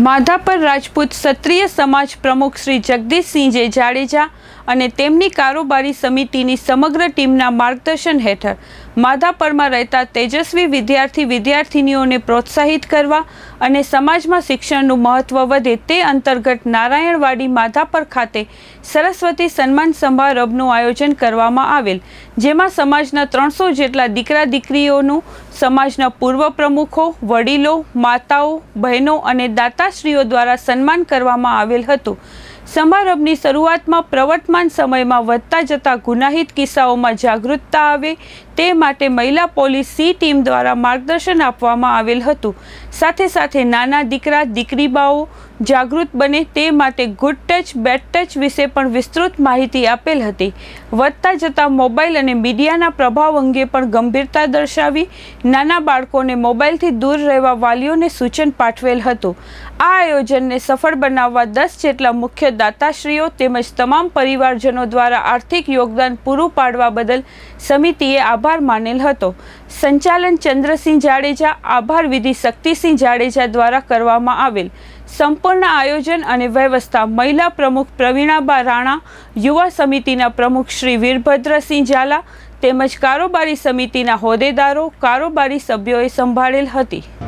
માધાપર રાજપૂત ક્ષત્રિય સમાજ પ્રમુખ શ્રી જગદીશસિંહ જાડેજા અને તેમની કારોબારી સમિતિની સમગ્ર ટીમના માર્ગદર્શન હેઠળ માધાપરમાં રહેતા તેજસ્વી વિદ્યાર્થીનીઓને પ્રોત્સાહિત કરવા અને સમાજમાં શિક્ષણનું મહત્વ વધે તે અંતર્ગત નારાયણવાડી માધાપર ખાતે સરસ્વતી સન્માન સમારંભનું આયોજન કરવામાં આવેલ, જેમાં સમાજના 300 જેટલા દીકરા દીકરીઓનું સમાજના પૂર્વ પ્રમુખો, વડીલો, માતાઓ, બહેનો અને દાતાશ્રીઓ દ્વારા સન્માન કરવામાં આવેલ હતું। સમારંભની શરૂઆતમાં પ્રવર્તમાન સમયમાં વધતા જતા ગુનાહિત કિસ્સાઓમાં જાગૃતતા આવે તે માટે મહિલા પોલીસ સી ટીમ દ્વારા માર્ગદર્શન આપવામાં આવેલ હતું। સાથે સાથે નાના દીકરા દીકરીબાઓ જાગૃત બને તે માટે ગુડ ટચ બેડ ટચ વિશે પણ વિસ્તૃત માહિતી આપેલ હતી। વધતા જતા મોબાઈલ અને મીડિયાના પ્રભાવ અંગે પણ ગંભીરતા દર્શાવી નાના બાળકોને મોબાઈલથી દૂર રહેવા વાલીઓને સૂચન પાઠવેલ હતું। આ આયોજનને સફળ બનાવવા 10 જેટલા મુખ્ય દાતાશ્રીઓ તેમજ તમામ પરિવારજનો દ્વારા આર્થિક યોગદાન પૂરું પાડવા બદલ સમિતિએ આભાર માનેલ હતો। સંચાલન ચંદ્રસિંહ જાડેજા, આભાર વિધિ શક્તિસિંહ જાડેજા દ્વારા કરવામાં આવેલ। સંપૂર્ણ આયોજન અને વ્યવસ્થા મહિલા પ્રમુખ પ્રવીણાબા રાણા, યુવા સમિતિના પ્રમુખ શ્રી વીરભદ્રસિંહ ઝાલા તેમજ કારોબારી સમિતિના હોદ્દેદારો, કારોબારી સભ્યોએ સંભાળેલ હતી।